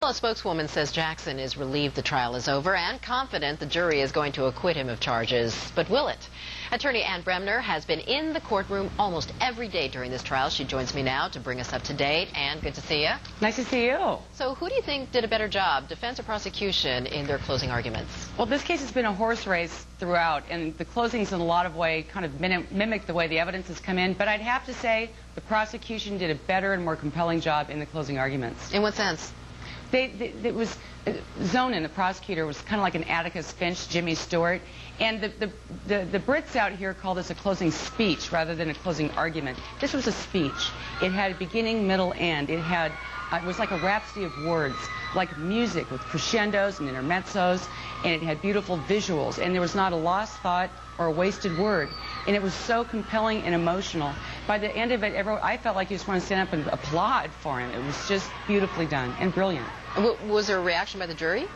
A spokeswoman says Jackson is relieved the trial is over and confident the jury is going to acquit him of charges. But will it? Attorney Anne Bremner has been in the courtroom almost every day during this trial. She joins me now to bring us up to date. Anne, good to see you. Nice to see you. So who do you think did a better job, defense or prosecution, in their closing arguments? Well, this case has been a horse race throughout, and the closings in a lot of ways kind of mimic the way the evidence has come in. But I'd have to say the prosecution did a better and more compelling job in the closing arguments. In what sense? It was Zonin, the prosecutor, was kind of like an Atticus Finch, Jimmy Stewart, and the Brits out here call this a closing speech rather than a closing argument. This was a speech. It had a beginning, middle, end. It was like a rhapsody of words, like music with crescendos and intermezzos, and it had beautiful visuals, and there was not a lost thought or a wasted word, and it was so compelling and emotional. By the end of it, I felt like you just want to stand up and applaud for him. It was just beautifully done and brilliant. Was there a reaction by the jury?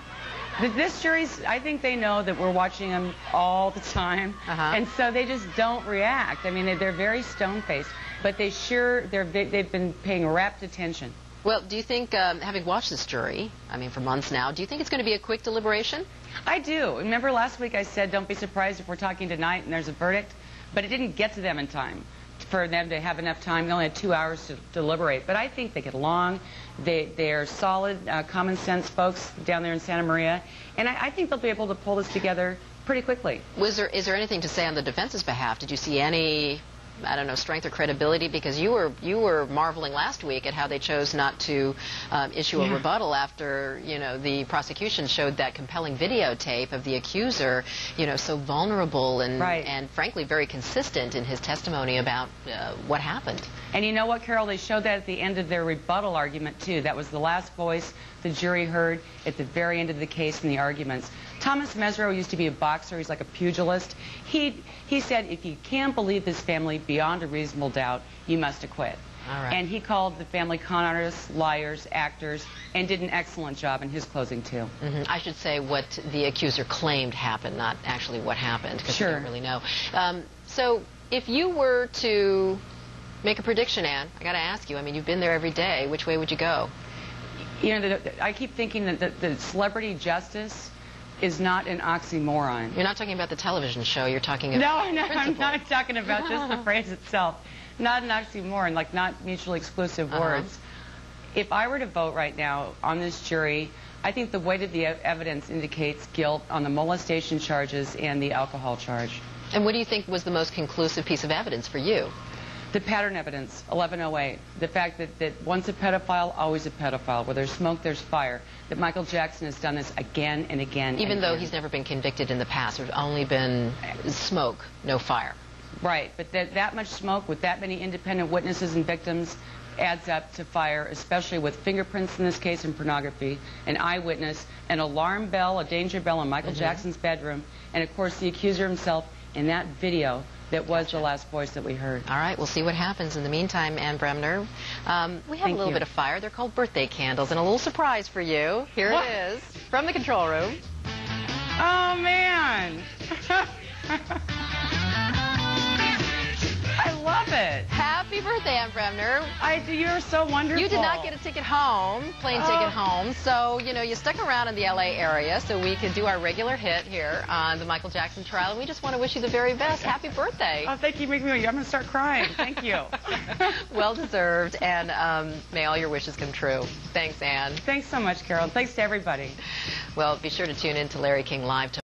This jury's, I think they know that we're watching them all the time, and so they just don't react. I mean, they're very stone-faced, but they've been paying rapt attention. Well, do you think, having watched this jury, I mean, for months now, do you think it's going to be a quick deliberation? I do. Remember last week I said, don't be surprised if we're talking tonight and there's a verdict? But it didn't get to them in time for them to have enough time. They only had 2 hours to deliberate. But I think they get along. They're solid, common sense folks down there in Santa Maria. And I think they'll be able to pull this together pretty quickly. Is there anything to say on the defense's behalf? Did you see any, I don't know, strength or credibility? Because you were marveling last week at how they chose not to issue a rebuttal after, you know, the prosecution showed that compelling videotape of the accuser, you know, so vulnerable and frankly very consistent in his testimony about what happened. And you know what, Carol? They showed that at the end of their rebuttal argument, too. That was the last voice the jury heard at the very end of the case in the arguments. Thomas Mesro used to be a boxer. He's like a pugilist. He said, if you can't believe this family beyond a reasonable doubt, you must acquit. All right. And he called the family con artists, liars, actors, and did an excellent job in his closing, too. I should say what the accuser claimed happened, not actually what happened, because we don't really know. So if you were to make a prediction, Anne, I got to ask you, I mean, you've been there every day. Which way would you go? You know, I keep thinking that the celebrity justice is not an oxymoron. You're not talking about the television show. You're talking about No, I'm not talking about just the phrase itself. Not an oxymoron, like not mutually exclusive words. If I were to vote right now on this jury, I think the weight of the evidence indicates guilt on the molestation charges and the alcohol charge. And what do you think was the most conclusive piece of evidence for you? The pattern evidence, 1108. The fact that once a pedophile, always a pedophile. Where there's smoke, there's fire. That Michael Jackson has done this again and again. Even though he's never been convicted in the past. There's only been smoke, no fire. Right, but that much smoke with that many independent witnesses and victims adds up to fire, especially with fingerprints in this case and pornography, an eyewitness, an alarm bell, a danger bell in Michael Jackson's bedroom, and of course the accuser himself in that video that was the last voice that we heard. All right, we'll see what happens. In the meantime, Anne Bremner, we have a little bit of fire. They're called birthday candles, and a little surprise for you. Here it is, from the control room. Oh, man. I love it. Happy birthday, Anne Bremner. You're so wonderful. You did not get a ticket home, plane ticket home, so, you know, you stuck around in the L.A. area so we could do our regular hit here on the Michael Jackson trial, and we just want to wish you the very best. Happy birthday. Oh, thank you. I'm going to start crying. Thank you. Well deserved, and may all your wishes come true. Thanks, Anne. Thanks so much, Carol. Thanks to everybody. Well, be sure to tune in to Larry King Live tomorrow.